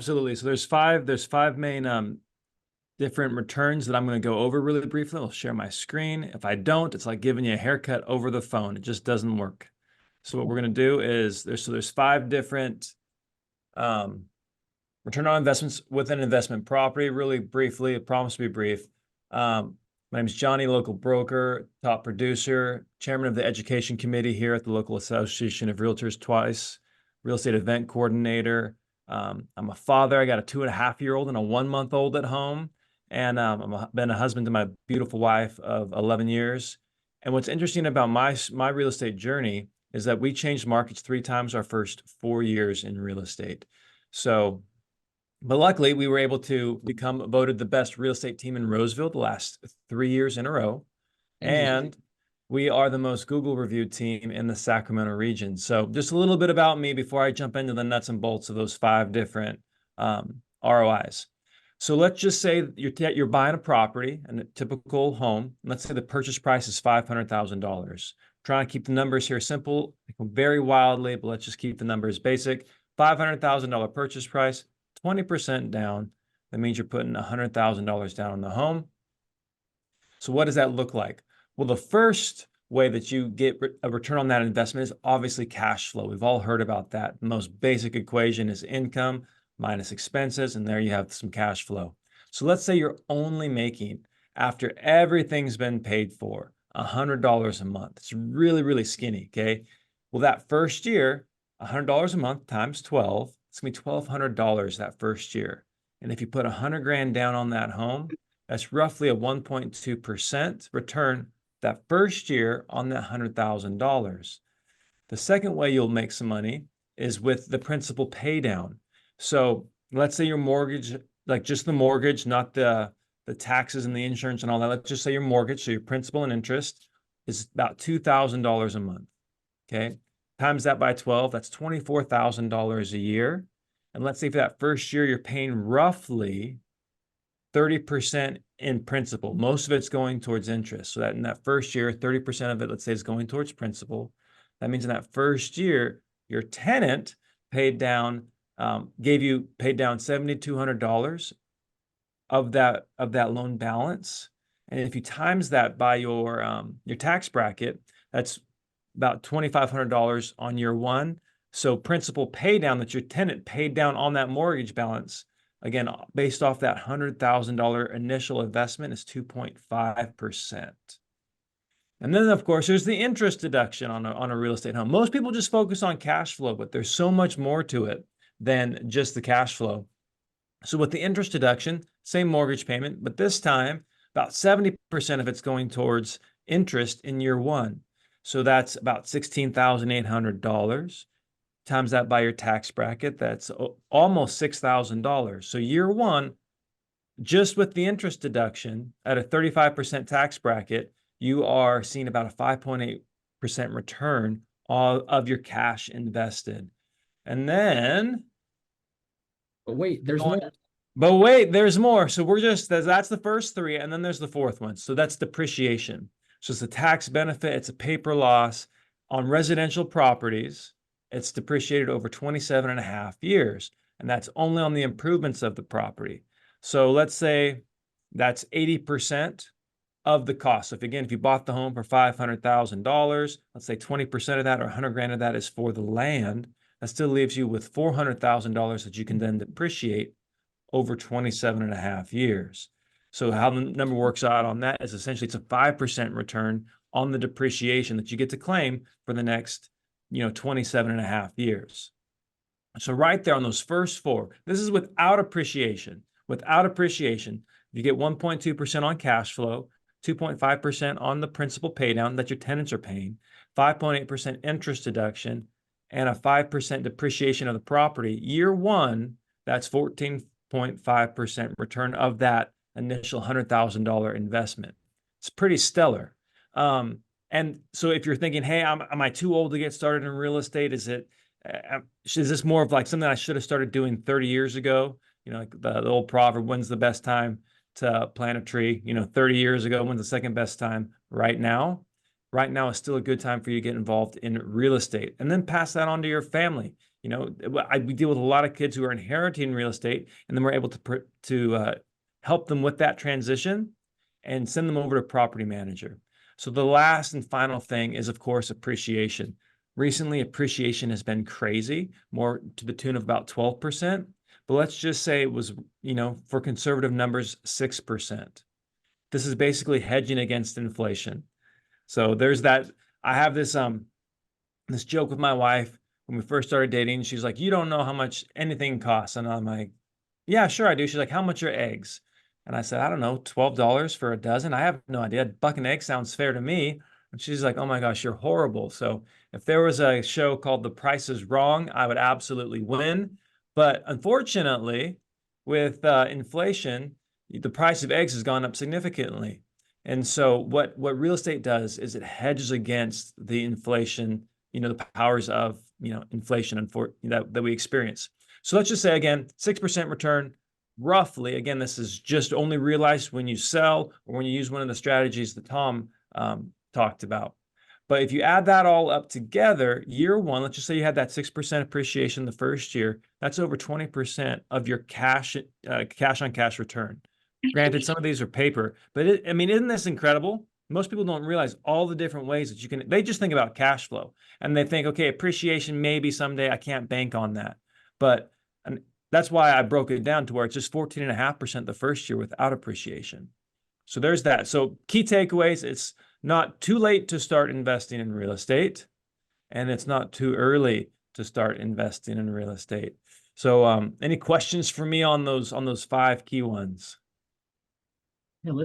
absolutely. So there's five main different returns that I'm going to go over really briefly. I'll share my screen. If I don't, it's like giving you a haircut over the phone. It just doesn't work. So what we're going to do is there's five different return on investments with an investment property. Really briefly, I promise to be brief. My name is Johnny, local broker, top producer, chairman of the education committee here at the local Association of Realtors twice, real estate event coordinator. I'm a father. I got a 2.5-year-old and a 1-month-old at home. And been a husband to my beautiful wife of 11 years. And what's interesting about my real estate journey is that we changed markets 3 times our first 4 years in real estate. So, but luckily we were able to become voted the best real estate team in Roseville the last 3 years in a row. And we are the most Google reviewed team in the Sacramento region. So just a little bit about me before I jump into the nuts and bolts of those 5 different ROIs. So let's just say you're buying a property, and a typical home. Let's say the purchase price is $500,000. Trying to keep the numbers here simple. They can vary wildly, but let's just keep the numbers basic. $500,000 purchase price, 20% down. That means you're putting $100,000 down on the home. So what does that look like? Well, the first way that you get a return on that investment is obviously cash flow. We've all heard about that. The most basic equation is income minus expenses, and there you have some cash flow. So let's say you're only making, after everything's been paid for, $100 a month. It's really, really skinny, okay? Well, that first year, $100 a month times 12, it's gonna be $1,200 that first year. And if you put 100 grand down on that home, that's roughly a 1.2% return that first year on that $100,000. The second way you'll make some money is with the principal pay down. So let's say your mortgage, like just the mortgage, not the taxes and the insurance and all that. Let's just say your mortgage, so your principal and interest is about $2,000 a month. Okay. Times that by 12, that's $24,000 a year. And let's say for that first year, you're paying roughly 30% in principal. Most of it's going towards interest. So that in that first year, 30% of it, let's say, is going towards principal. That means in that first year, your tenant paid down $7,200 of that loan balance. And if you times that by your tax bracket, that's about $2,500 on year one. So principal pay down that your tenant paid down on that mortgage balance, again, based off that $100,000 initial investment, is 2.5%. And then, of course, there's the interest deduction on a real estate home. Most people just focus on cash flow, but there's so much more to it than just the cash flow. So with the interest deduction, same mortgage payment, but this time about 70% of it's going towards interest in year one. So that's about $16,800. Times that by your tax bracket, that's almost $6,000. So year one, just with the interest deduction at a 35% tax bracket, you are seeing about a 5.8% return of your cash invested. And then, But wait, there's more. But wait, there's more. So that's the first 3, and then there's the fourth one. So that's depreciation. So it's a tax benefit, it's a paper loss. On residential properties, it's depreciated over 27.5 years, and that's only on the improvements of the property. So let's say that's 80% of the cost. So if you bought the home for $500,000, let's say 20% of that or 100 grand of that is for the land, that still leaves you with $400,000 that you can then depreciate over 27.5 years. So how the number works out on that is essentially it's a 5% return on the depreciation that you get to claim for the next 27.5 years. So right there on those first 4, this is without appreciation. Without appreciation, you get 1.2% on cash flow, 2.5% on the principal pay down that your tenants are paying, 5.8% interest deduction, and a 5% depreciation of the property. Year one, that's 14.5% return of that initial $100,000 investment. It's pretty stellar. And so if you're thinking, hey, am I too old to get started in real estate? Is this more of like something I should have started doing 30 years ago? Like the old proverb, when's the best time to plant a tree? 30 years ago, when's the second best time? Right now. Right now is still a good time for you to get involved in real estate, and then pass that on to your family. You know, we deal with a lot of kids who are inheriting real estate, and then we're able to help them with that transition and send them over to property manager. So the last and final thing is, of course, appreciation. Recently, appreciation has been crazy, more to the tune of about 12%. But let's just say it was, you know, for conservative numbers, 6%. This is basically hedging against inflation. So there's that. I have this joke with my wife when we first started dating. She's like, "You don't know how much anything costs." And I'm like, "Yeah, sure I do." She's like, "How much are eggs?" And I said, "I don't know, $12 for a dozen." I have no idea. A buck an egg sounds fair to me. And she's like, "Oh my gosh, you're horrible." So if there was a show called The Price is Wrong, I would absolutely win. But unfortunately, with inflation, the price of eggs has gone up significantly. And so what real estate does is it hedges against the inflation, you know, the powers of, you know, inflation and for that we experience. So let's just say again, 6% return, roughly. Again, this is just only realized when you sell or when you use one of the strategies that Tom talked about. But if you add that all up together, year one, let's just say you had that 6% appreciation the first year, that's over 20% of your cash on cash return. Granted, some of these are paper, but I mean, isn't this incredible? Most people don't realize all the different ways that you can, they just think about cash flow and they think, okay, appreciation, maybe someday I can't bank on that. But and that's why I broke it down to where it's just 14.5% the first year without appreciation. So there's that. So key takeaways, it's not too late to start investing in real estate, and it's not too early to start investing in real estate. So any questions for me on those 5 key ones?